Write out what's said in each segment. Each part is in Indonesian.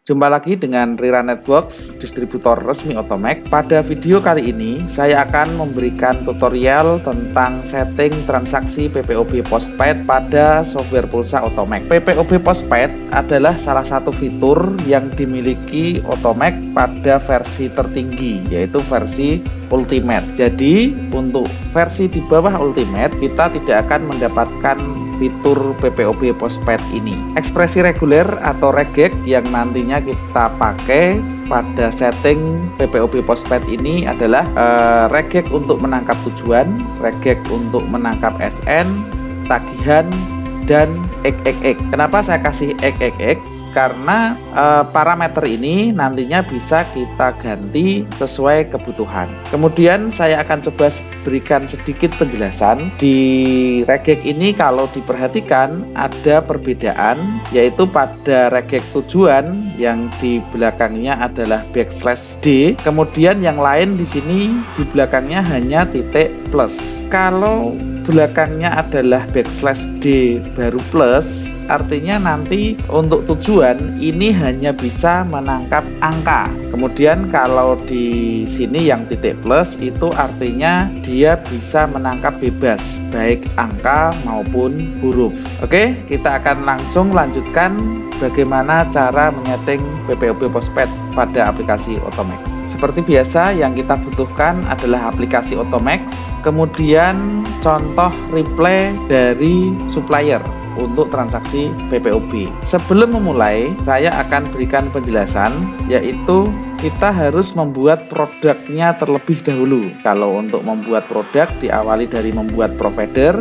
Jumpa lagi dengan Rira Networks, distributor resmi Otomek. Pada video kali ini, saya akan memberikan tutorial tentang setting transaksi PPOB Postpaid pada software pulsa Otomek. PPOB Postpaid adalah salah satu fitur yang dimiliki Otomek pada versi tertinggi, yaitu versi Ultimate. Jadi, untuk versi di bawah Ultimate, kita tidak akan mendapatkan fitur PPOB Postpaid ini. Ekspresi reguler atau regek yang nantinya kita pakai pada setting PPOB Postpaid ini adalah regek untuk menangkap tujuan, regek untuk menangkap SN, tagihan, dan ek. Kenapa saya kasih ek? Karena parameter ini nantinya bisa kita ganti sesuai kebutuhan. Kemudian saya akan coba berikan sedikit penjelasan. Di regek ini kalau diperhatikan ada perbedaan, yaitu pada regek tujuan yang di belakangnya adalah /D, kemudian yang lain di sini di belakangnya hanya titik plus. Kalau belakangnya adalah /D baru plus, artinya nanti untuk tujuan ini hanya bisa menangkap angka. Kemudian kalau di sini yang titik plus itu artinya dia bisa menangkap bebas baik angka maupun huruf. Oke, kita akan langsung lanjutkan bagaimana cara menyeting PPOB Postpaid pada aplikasi Otomek. Seperti biasa yang kita butuhkan adalah aplikasi Otomek, kemudian contoh replay dari supplier untuk transaksi PPOB. Sebelum memulai, saya akan berikan penjelasan, yaitu kita harus membuat produknya terlebih dahulu. Kalau untuk membuat produk diawali dari membuat provider.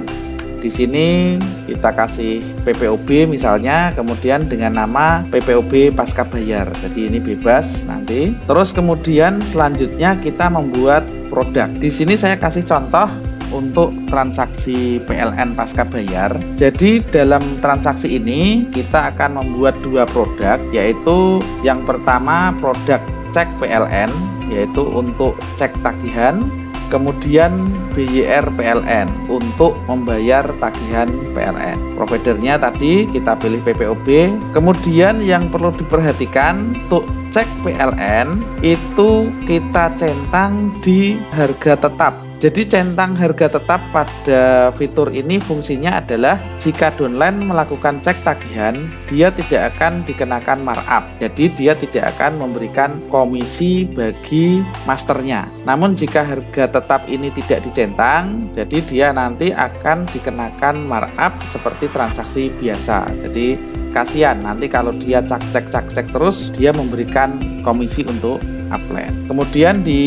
Di sini kita kasih PPOB misalnya, kemudian dengan nama PPOB pasca bayar. Jadi ini bebas nanti. Terus kemudian selanjutnya kita membuat produk. Di sini saya kasih contoh untuk transaksi PLN pasca bayar. Jadi dalam transaksi ini kita akan membuat dua produk, yaitu yang pertama produk cek PLN, yaitu untuk cek tagihan, kemudian BYR PLN untuk membayar tagihan PLN. Providernya tadi kita pilih PPOB. Kemudian yang perlu diperhatikan untuk cek PLN itu kita centang di harga tetap. Jadi centang harga tetap pada fitur ini fungsinya adalah jika downline melakukan cek tagihan, dia tidak akan dikenakan markup. Jadi dia tidak akan memberikan komisi bagi masternya. Namun jika harga tetap ini tidak dicentang, jadi dia nanti akan dikenakan markup seperti transaksi biasa. Jadi kasihan nanti kalau dia cek terus, dia memberikan komisi untuk upline. Kemudian di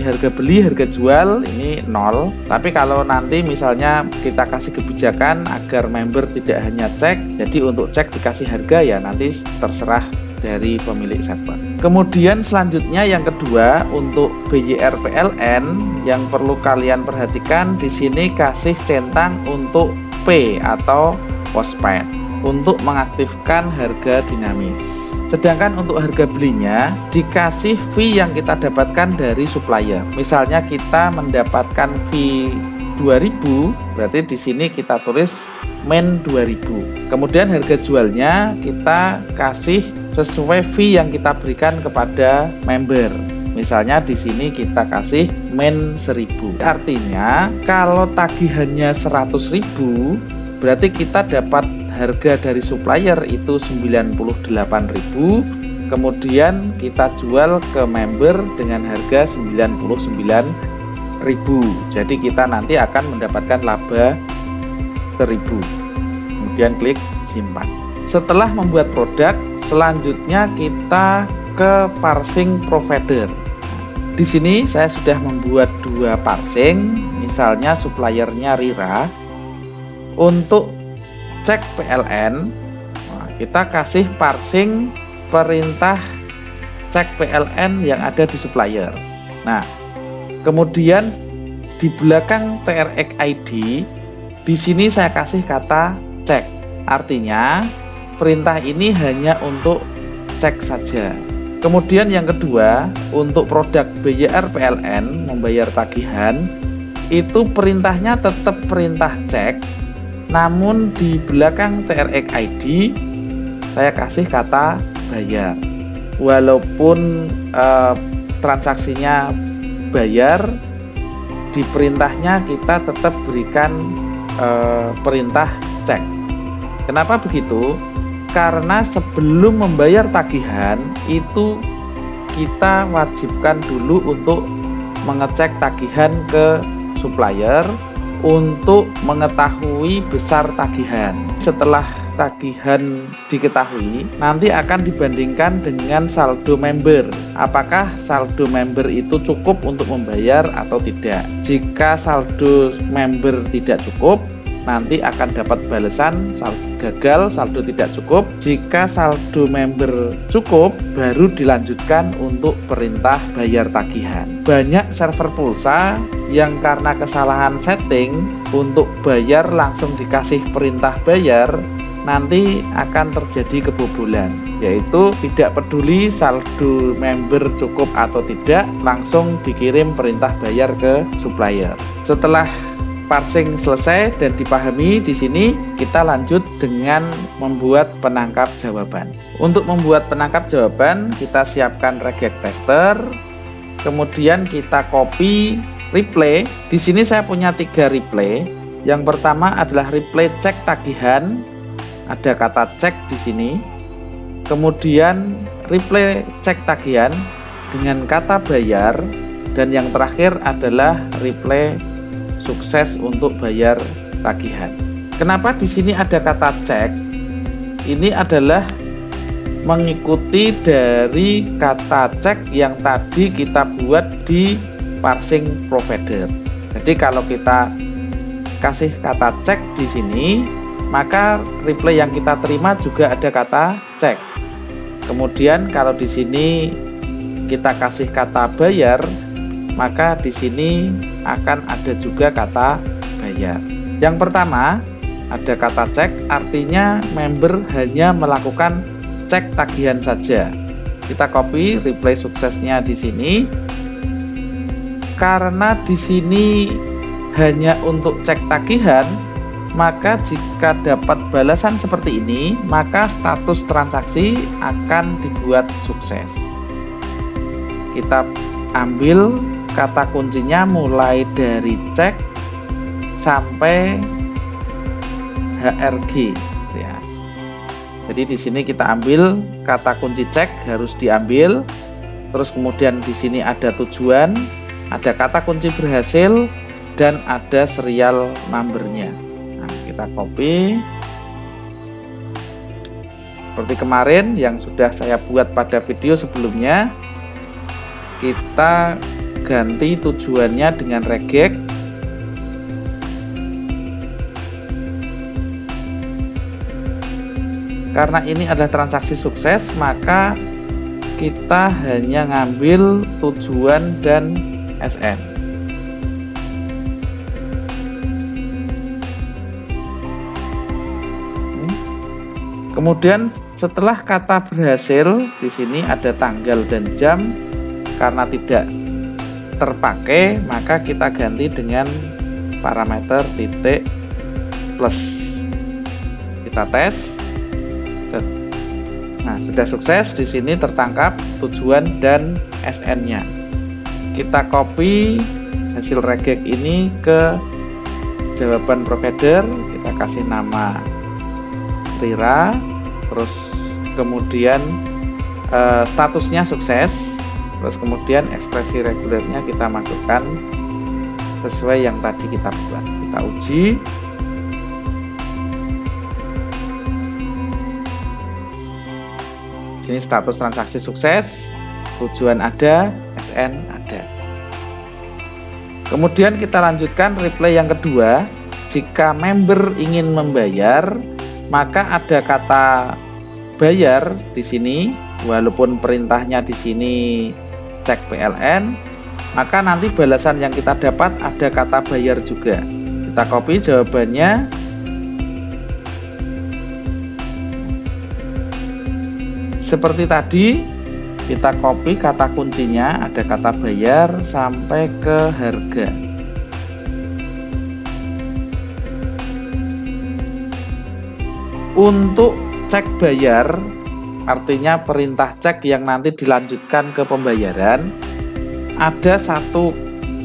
harga beli, harga jual ini 0. Tapi kalau nanti misalnya kita kasih kebijakan agar member tidak hanya cek, jadi untuk cek dikasih harga, ya nanti terserah dari pemilik server. Kemudian selanjutnya yang kedua untuk BYR PLN yang perlu kalian perhatikan, di sini kasih centang untuk P atau postpaid untuk mengaktifkan harga dinamis. Sedangkan untuk harga belinya dikasih fee yang kita dapatkan dari supplier. Misalnya kita mendapatkan fee 2000, berarti di sini kita tulis main 2000. Kemudian harga jualnya kita kasih sesuai fee yang kita berikan kepada member. Misalnya di sini kita kasih main 1000. Artinya kalau tagihannya 100.000, berarti kita dapat harga dari supplier itu 98.000, kemudian kita jual ke member dengan harga 99.000. Jadi kita nanti akan mendapatkan laba 1.000. Kemudian klik simpan. Setelah membuat produk, selanjutnya kita ke parsing provider. Di sini saya sudah membuat dua parsing, misalnya suppliernya Rira. Untuk cek PLN, kita kasih parsing perintah cek PLN yang ada di supplier. Nah, kemudian di belakang TRX ID, di sini saya kasih kata cek. Artinya perintah ini hanya untuk cek saja. Kemudian yang kedua, untuk produk BYR PLN membayar tagihan, itu perintahnya tetap perintah cek, namun di belakang TRX ID saya kasih kata bayar. walaupun transaksinya bayar, di perintahnya kita tetap berikan perintah cek. Kenapa begitu? Karena sebelum membayar tagihan itu kita wajibkan dulu untuk mengecek tagihan ke supplier untuk mengetahui besar tagihan. Setelah tagihan diketahui, nanti akan dibandingkan dengan saldo member. Apakah saldo member itu cukup untuk membayar atau tidak? Jika saldo member tidak cukup, nanti akan dapat balasan gagal, saldo tidak cukup. Jika saldo member cukup, baru dilanjutkan untuk perintah bayar tagihan. Banyak server pulsa yang karena kesalahan setting untuk bayar langsung dikasih perintah bayar, nanti akan terjadi kebobolan, yaitu tidak peduli saldo member cukup atau tidak, langsung dikirim perintah bayar ke supplier. Setelah parsing selesai dan dipahami, di sini kita lanjut dengan membuat penangkap jawaban. Untuk membuat penangkap jawaban, kita siapkan regex tester, kemudian kita copy replay. Di sini saya punya 3 replay. Yang pertama adalah replay cek tagihan, ada kata cek di sini. Kemudian replay cek tagihan dengan kata bayar, dan yang terakhir adalah replay sukses untuk bayar tagihan. Kenapa di sini ada kata cek? Ini adalah mengikuti dari kata cek yang tadi kita buat di parsing provider. Jadi kalau kita kasih kata cek di sini, maka replay yang kita terima juga ada kata cek. Kemudian kalau di sini kita kasih kata bayar, maka di sini akan ada juga kata bayar. Yang pertama ada kata cek, artinya member hanya melakukan cek tagihan saja. Kita copy replay suksesnya di sini. Karena di sini hanya untuk cek tagihan, maka jika dapat balasan seperti ini, maka status transaksi akan dibuat sukses. Kita ambil kata kuncinya mulai dari cek sampai HRG ya. Jadi di sini kita ambil kata kunci cek harus diambil, terus kemudian di sini ada tujuan, ada kata kunci berhasil, dan ada serial numbernya. Nah, kita copy seperti kemarin yang sudah saya buat pada video sebelumnya. Kita ganti tujuannya dengan regex. Karena ini adalah transaksi sukses, maka kita hanya ngambil tujuan dan SN. Kemudian setelah kata berhasil, di sini ada tanggal dan jam. Karena tidak terpakai, maka kita ganti dengan parameter titik plus. Kita tes. Nah, sudah sukses. Di sini tertangkap tujuan dan SN-nya. Kita copy hasil regex ini ke jawaban provider. Kita kasih nama Rira, terus kemudian statusnya sukses. Terus kemudian ekspresi regulernya kita masukkan sesuai yang tadi kita buat. Kita uji. Sini status transaksi sukses, tujuan ada, SN ada. Kemudian kita lanjutkan replay yang kedua. Jika member ingin membayar, maka ada kata bayar di sini, walaupun perintahnya di sini cek PLN, maka nanti balasan yang kita dapat ada kata bayar juga. Kita copy jawabannya. Seperti tadi, kita copy kata kuncinya, ada kata bayar sampai ke harga. Untuk cek bayar, artinya perintah cek yang nanti dilanjutkan ke pembayaran. Ada satu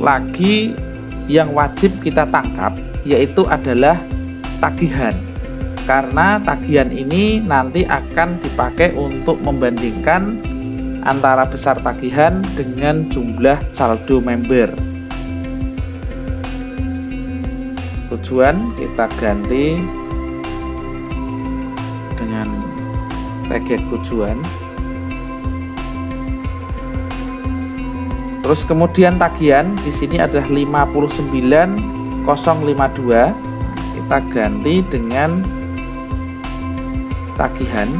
lagi yang wajib kita tangkap, yaitu adalah tagihan. Karena tagihan ini nanti akan dipakai untuk membandingkan antara besar tagihan dengan jumlah saldo member. Tujuan kita ganti dengan regex tujuan. Terus kemudian tagihan di sini adalah 59052. Kita ganti dengan tagihan.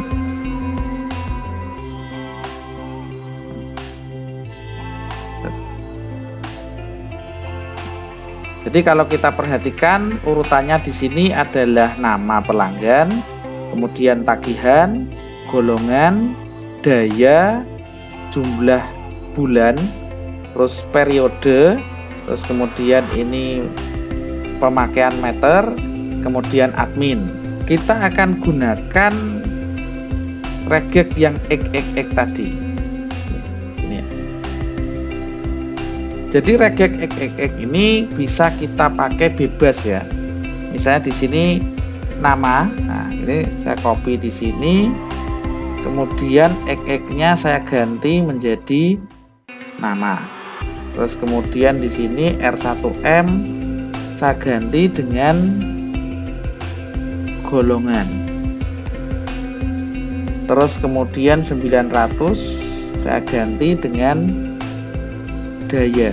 Jadi kalau kita perhatikan urutannya di sini adalah nama pelanggan, kemudian tagihan, golongan, daya, jumlah bulan, terus periode, terus kemudian ini pemakaian meter, kemudian admin. Kita akan gunakan regex yang x tadi. Ini. Jadi regex x ini bisa kita pakai bebas ya. Misalnya di sini nama, nah ini saya copy di sini, kemudian x-nya saya ganti menjadi nama. Terus kemudian di sini R1M saya ganti dengan golongan. Terus kemudian 900 saya ganti dengan daya.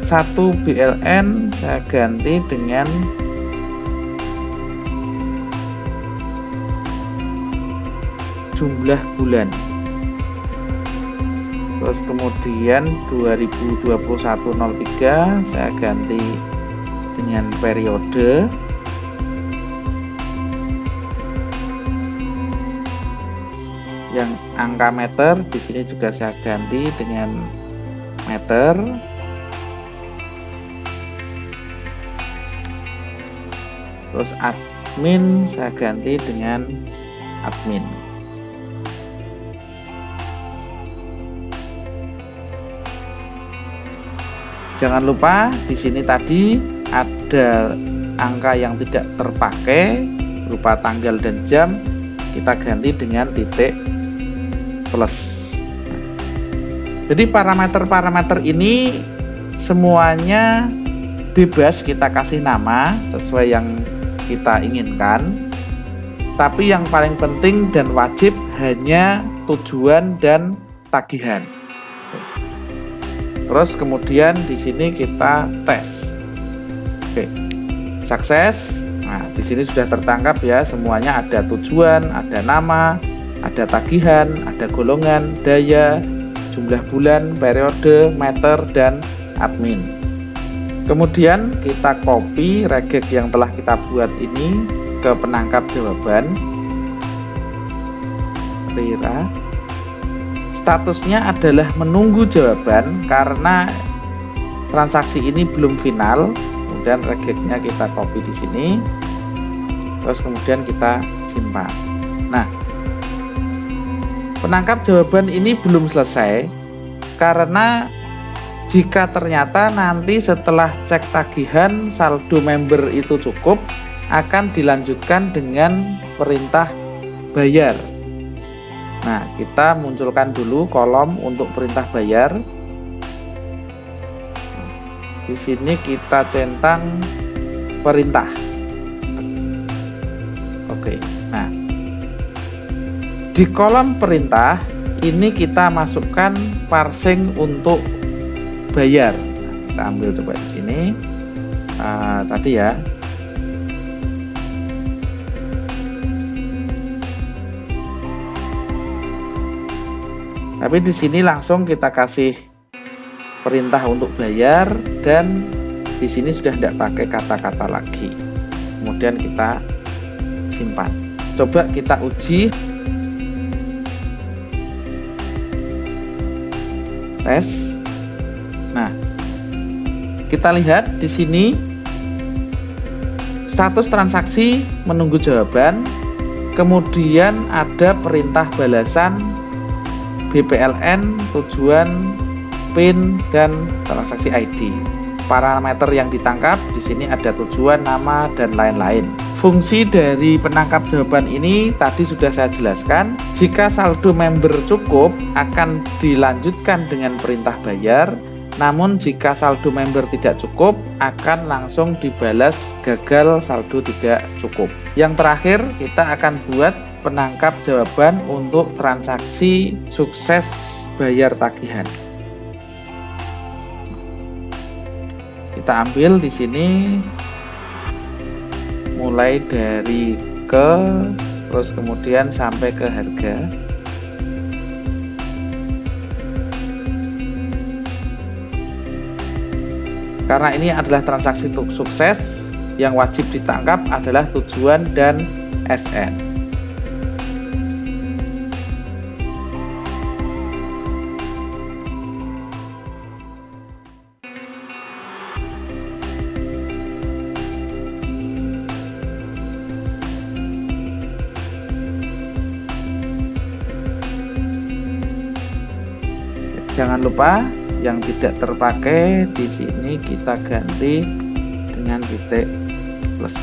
1 BLN saya ganti dengan jumlah bulan. Terus kemudian 2021-03 saya ganti dengan periode. Yang angka meter di sini juga saya ganti dengan meter. Terus admin saya ganti dengan admin. Jangan lupa di sini tadi ada angka yang tidak terpakai berupa tanggal dan jam, kita ganti dengan titik plus. Jadi parameter-parameter ini semuanya bebas kita kasih nama sesuai yang kita inginkan. Tapi yang paling penting dan wajib hanya tujuan dan tagihan. Terus kemudian di sini kita tes. Oke, sukses. Nah, di sini sudah tertangkap ya, semuanya ada tujuan, ada nama, ada tagihan, ada golongan, daya, jumlah bulan, periode, meter, dan admin. Kemudian kita copy regex yang telah kita buat ini ke penangkap jawaban. Rira. Statusnya adalah menunggu jawaban karena transaksi ini belum final. Kemudian regexnya kita copy di sini. Terus kemudian kita simpan. Nah, penangkap jawaban ini belum selesai karena jika ternyata nanti setelah cek tagihan saldo member itu cukup, akan dilanjutkan dengan perintah bayar. Nah, kita munculkan dulu kolom untuk perintah bayar. Di sini kita centang perintah. Oke. Nah, di kolom perintah ini kita masukkan parsing untuk bayar. Nah, kita ambil coba di sini. Tadi ya. Tapi di sini langsung kita kasih perintah untuk bayar dan di sini sudah tidak pakai kata-kata lagi. Kemudian kita simpan. Coba kita uji. Tes. Nah, kita lihat di sini status transaksi menunggu jawaban. Kemudian ada perintah balasan, BPLN, tujuan, PIN, dan transaksi ID. Parameter yang ditangkap di sini ada tujuan, nama, dan lain-lain. Fungsi dari penangkap jawaban ini tadi sudah saya jelaskan. Jika saldo member cukup akan dilanjutkan dengan perintah bayar. Namun jika saldo member tidak cukup akan langsung dibalas gagal saldo tidak cukup. Yang terakhir kita akan buat penangkap jawaban untuk transaksi sukses bayar tagihan. Kita ambil di sini mulai dari ke, terus kemudian sampai ke harga. Karena ini adalah transaksi sukses, yang wajib ditangkap adalah tujuan dan SN. Jangan lupa yang tidak terpakai di sini kita ganti dengan titik plus.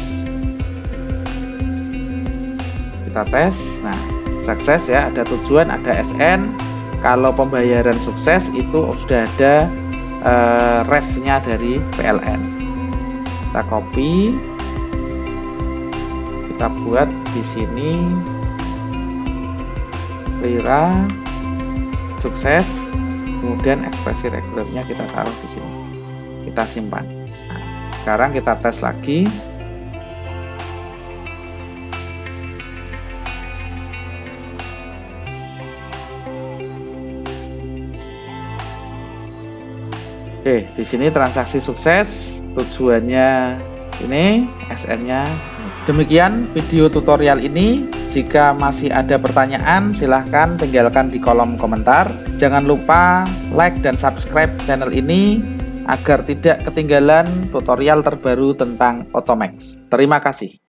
Kita tes. Nah, sukses ya, ada tujuan, ada SN. Kalau pembayaran sukses itu sudah ada ref-nya dari PLN. Kita copy. Kita buat di sini lira sukses. Kemudian ekspresi regulernya kita taruh di sini, kita simpan. Nah, sekarang kita tes lagi. Oke, di sini transaksi sukses, tujuannya ini, SN-nya. Demikian video tutorial ini. Jika masih ada pertanyaan, silahkan tinggalkan di kolom komentar. Jangan lupa like dan subscribe channel ini agar tidak ketinggalan tutorial terbaru tentang Otomax. Terima kasih.